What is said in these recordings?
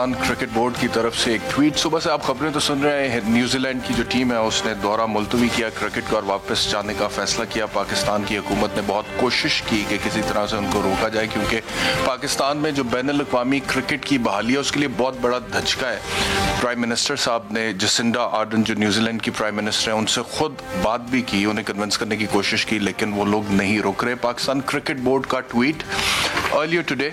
Pakistan cricket board کی طرف سے ایک ٹویٹ. صبح سے آپ خبریں تو سن رہے ہیں. نیوزی لینڈ کی جو ٹیم ہے اس نے دورہ ملتوی کیا کرکٹ کا اور واپس جانے کا فیصلہ کیا. پاکستان کی حکومت نے بہت کوشش کی کہ کسی طرح سے ان کو روکا جائے کیونکہ پاکستان میں جو بین الاقوامی کرکٹ کی بحالی ہے اس کے لیے بہت بڑا دھچکا ہے. پرائم منسٹر صاحب نے جسنڈا آرڈن جو نیوزی لینڈ کی پرائم منسٹر ہیں ان سے خود بات بھی کی, انہیں کنونس کرنے کی کوشش کی, لیکن وہ لوگ نہیں روک رہے. پاکستان کرکٹ بورڈ کا tweet. Earlier today,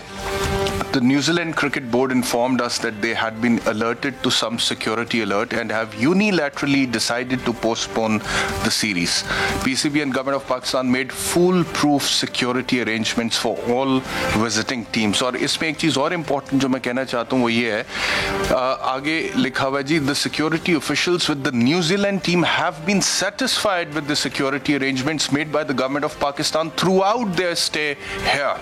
the New Zealand Cricket Board informed us that they had been alerted to some security alert and have unilaterally decided to postpone the series. PCB and Government of Pakistan made foolproof security arrangements for all visiting teams. اور اس میں ایک چیز اور important جو میں کہنا چاہتا ہوں وہ یہ ہے, آگے لکھا ہوا ہے جی, the security officials with the New Zealand team have been satisfied with the security arrangements made by the Government of Pakistan throughout their stay here.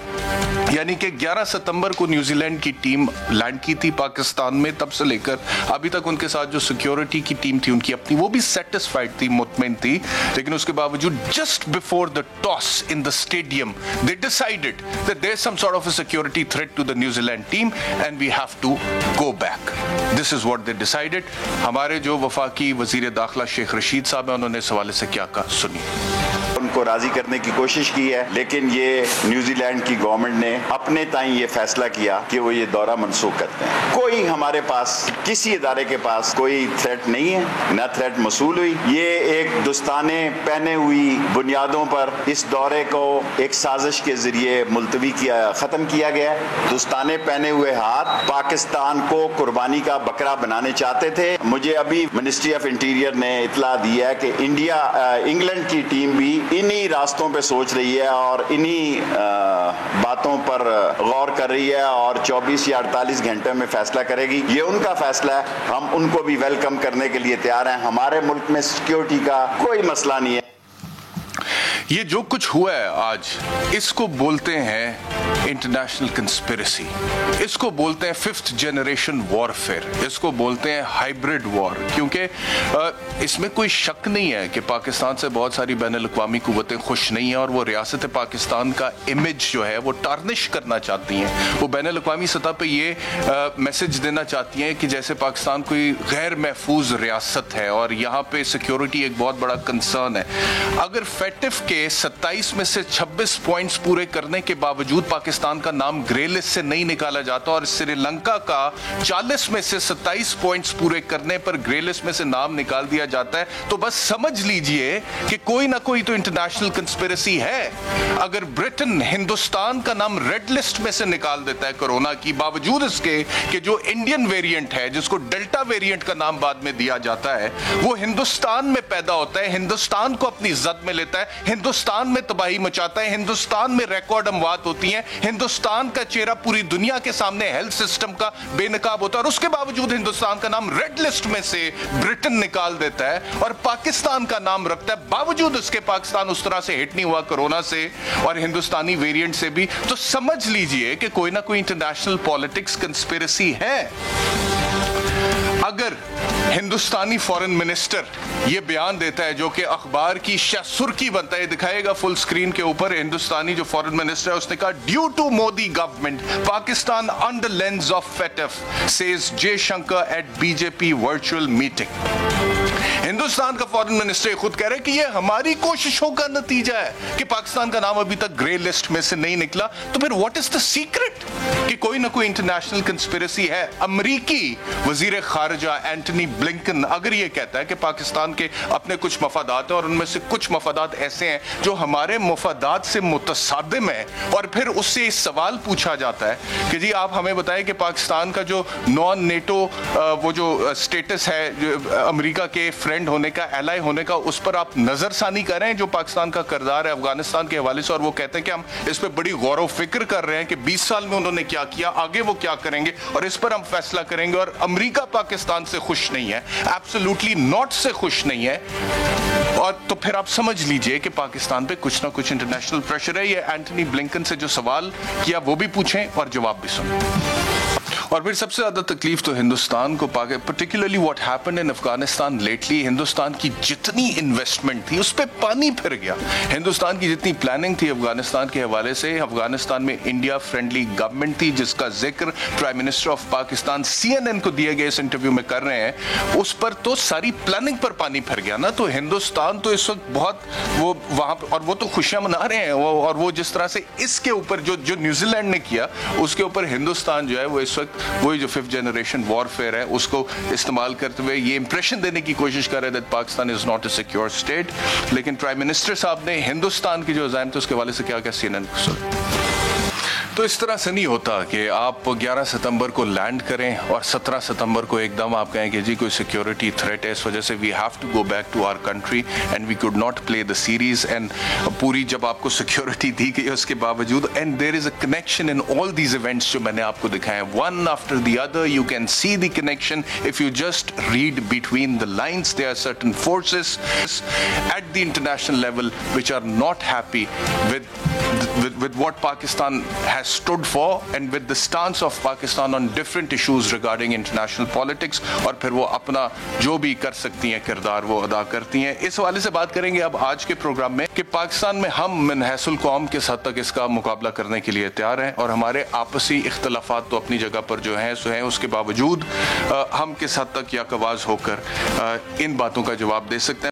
یعنی کہ 11 ستمبر کو نیوزی لینڈ کی ٹیم لینڈ کی تھی پاکستان میں, تب سے لے کر ابھی تک ان کے ساتھ جو سیکیورٹی کی ٹیم تھی ان کی اپنی وہ بھی سیٹسفائیڈ تھی, مطمئن تھی, لیکن اس کے باوجود just before the toss in the stadium they decided that there is some sort of a security threat to the New Zealand team and we have to go back. This is what they decided. ہمارے جو وفاقی وزیر داخلہ شیخ رشید صاحب ہیں انہوں نے اس حوالے سے کیا کہا سنیے. ان کو راضی کرنے کی کوشش کی ہے, لیکن یہ نیوزی لینڈ کی گورنمنٹ نے اپنے تائیں یہ فیصلہ کیا کہ وہ یہ دورہ منسوخ کرتے ہیں. کوئی ہمارے پاس کسی ادارے کے پاس کوئی تھریٹ نہیں ہے, نہ تھریٹ موصول ہوئی. یہ ایک دوستانے پہنے ہوئی بنیادوں پر اس دورے کو ایک سازش کے ذریعے ملتوی کیا, ختم کیا گیا ہے. دوستانے پہنے ہوئے ہاتھ پاکستان کو قربانی کا بکرا بنانے چاہتے تھے. مجھے ابھی منسٹری آف انٹیریئر نے اطلاع دی ہے کہ انگلینڈ کی ٹیم بھی انہی راستوں پہ سوچ رہی ہے اور انہی باتوں پر غور کر رہی ہے اور 24 یا 48 گھنٹے میں فیصلہ کرے گی. یہ ان کا فیصلہ ہے, ہم ان کو بھی ویلکم کرنے کے لیے تیار ہیں. ہمارے ملک میں سیکیورٹی کا کوئی مسئلہ نہیں ہے. یہ جو کچھ ہوا ہے آج, اس کو بولتے ہیں انٹرنیشنل کنسپیرسی, اس کو بولتے ہیں ففتھ جنریشن وارفیئر, اس کو بولتے ہیں ہائبرڈ وار. کیونکہ اس میں کوئی شک نہیں ہے کہ پاکستان سے بہت ساری بین الاقوامی قوتیں خوش نہیں ہیں اور وہ ریاست پاکستان کا امیج جو ہے وہ ٹارنش کرنا چاہتی ہیں. وہ بین الاقوامی سطح پہ یہ میسج دینا چاہتی ہیں کہ جیسے پاکستان کوئی غیر محفوظ ریاست ہے اور یہاں پہ سیکیورٹی ایک بہت بڑا کنسرن ہے. اگر فیٹف کے 27 میں سے 26 پوائنٹس پورے کرنے کے باوجود پاکستان کا نام گرے لسٹ سے نہیں نکالا جاتا اور سری لنکا کا 40 میں سے 27 پوائنٹس پورے کرنے پر گرے لسٹ میں سے نام نکال دیا جاتا ہے, تو بس سمجھ لیجئے کہ کوئی نہ کوئی تو انٹرنیشنل کنسپیرسی ہے. اگر برٹن ہندوستان کا نام ریڈ لسٹ میں سے نکال دیتا ہے کورونا کی, باوجود اس کے کہ جو انڈین ویریئنٹ ہے جس کو ڈیلٹا ویریئنٹ کا نام بعد میں دیا جاتا ہے وہ ہندوستان میں پیدا ہوتا ہے, ہندوستان کو اپنی زد میں لیتا ہے, ہندوستان میں تباہی مچاتا ہے, ہندوستان میں ریکارڈ اموات ہوتی ہیں, ہندوستان کا چہرہ پوری دنیا کے سامنے ہیلتھ سسٹم کا بے نقاب ہوتا ہے, اور اس کے باوجود ہندوستان کا نام ریڈ لسٹ میں سے برٹن نکال دیتا ہے اور پاکستان کا نام رکھتا ہے, باوجود اس کے پاکستان اس طرح سے ہٹ نہیں ہوا کورونا سے اور ہندوستانی ویریئنٹ سے بھی. تو سمجھ لیجئے کہ کوئی نہ کوئی انٹرنیشنل پالیٹکس کنسپیرسی ہے. اگر ہندوستانی فورن منسٹر یہ بیان دیتا ہے جو کہ اخبار کی سرخی بنتا ہے, دکھائے گا فل سکرین کے اوپر, ہندوستانی جو فورن منسٹر ہے اس نے کہا due to Modi government Pakistan under lens of FATF says Jaishankar at B J P virtual meeting. Hindustan کا فورن منسٹر خود کہہ رہے کہ یہ ہماری کوششوں کا نتیجہ ہے کہ پاکستان کا نام ابھی تک گرے لسٹ میں سے نہیں نکلا. تو پھر واٹ از دا سیکرٹ کہ کوئی نہ کوئی انٹرنیشنل کنسپیرسی ہے. امریکی وزیر خارجہ اینٹنی بلنکن اگر یہ کہتا ہے کہ پاکستان کے اپنے کچھ مفادات ہیں اور ان میں سے کچھ مفادات ایسے ہیں جو ہمارے مفادات سے متصادم ہیں, اور پھر اس سے اس سوال پوچھا جاتا ہے کہ جی آپ ہمیں بتائیں کہ پاکستان کا جو نان نیٹو وہ جو سٹیٹس ہے امریکہ کے فرینڈ ہونے کا, ایلائی ہونے کا, اس پر آپ نظر ثانی کر رہے ہیں جو پاکستان کا کردار ہے افغانستان کے حوالے سے, اور وہ کہتے ہیں کہ ہم اس پہ بڑی غور و فکر کر رہے ہیں کہ 20 سال میں انہوں نے کیا کیا, آگے وہ کیا کریں گے اور اس پر ہم فیصلہ کریں گے. اور امریکہ پاکستان سے خوش نہیں ہے, ایبسولوٹلی ناٹ سے خوش نہیں ہے. اور تو پھر آپ سمجھ لیجئے کہ پاکستان پہ کچھ نہ کچھ انٹرنیشنل پریشر ہے. یہ اینٹنی بلنکن سے جو سوال کیا وہ بھی پوچھیں اور جواب بھی سنیں. اور پھر سب سے زیادہ تکلیف تو ہندوستان کو particularly what happened in Afghanistan lately, Hindustan کی جتنی انویسٹمنٹ تھی اس پہ پانی پھر گیا. ہندوستان کی جتنی پلاننگ تھی افغانستان کے حوالے سے، افغانستان میں انڈیا فرینڈلی گورنمنٹ تھی جس کا ذکر prime minister of Pakistan CNN کو دیے گئے اس انٹرویو میں کر رہے ہیں، اس پر تو ساری پلاننگ پر پانی پھر گیا نا. تو ہندوستان تو اس وقت بہت وہ وہاں اور وہ تو خوشیاں منا رہے ہیں، اور وہ جس طرح سے اس کے اوپر جو نیوزی لینڈ نے کیا اس کے اوپر ہندوستان جو ہے وہ اس وقت وہی جو 5th جنریشن وارفیئر ہے اس کو استعمال کرتے ہوئے یہ امپریشن دینے کی کوشش کر رہے ہیں that Pakistan is not a secure state. لیکن پرائم منسٹر صاحب نے ہندوستان کی جو عزائم تھے اس کے حوالے سے کیا CNN کو سنا. تو اس طرح سے نہیں ہوتا کہ آپ 11 ستمبر کو لینڈ کریں اور 17 ستمبر کو ایک دم آپ کہیں کہ جی کوئی سیکیورٹی تھریٹ ہے، اس وجہ سے we have to go back to our country and we could not play the series. And پوری جب آپ کو سیکیورٹی دی گئی اس کے باوجود and there is a connection in all these events جو میں نے آپ کو دکھائے ہیں، one after the other you can see the connection if you just read between the lines. There are certain forces at the international level which are not happy with what Pakistan has stood for and with the stance of Pakistan on different issues regarding international politics. اور پھر وہ اپنا جو بھی کر سکتی ہیں کردار وہ ادا کرتی ہیں. اس حوالے سے بات کریں گے اب آج کے پروگرام میں کہ پاکستان میں ہم من حیث القوم کس حد تک اس کا مقابلہ کرنے کے لیے تیار ہیں، اور ہمارے آپسی اختلافات تو اپنی جگہ پر جو ہیں سو ہیں، اس کے باوجود ہم کس حد تک یکاواز ہو کر ان باتوں کا جواب دے سکتے ہیں.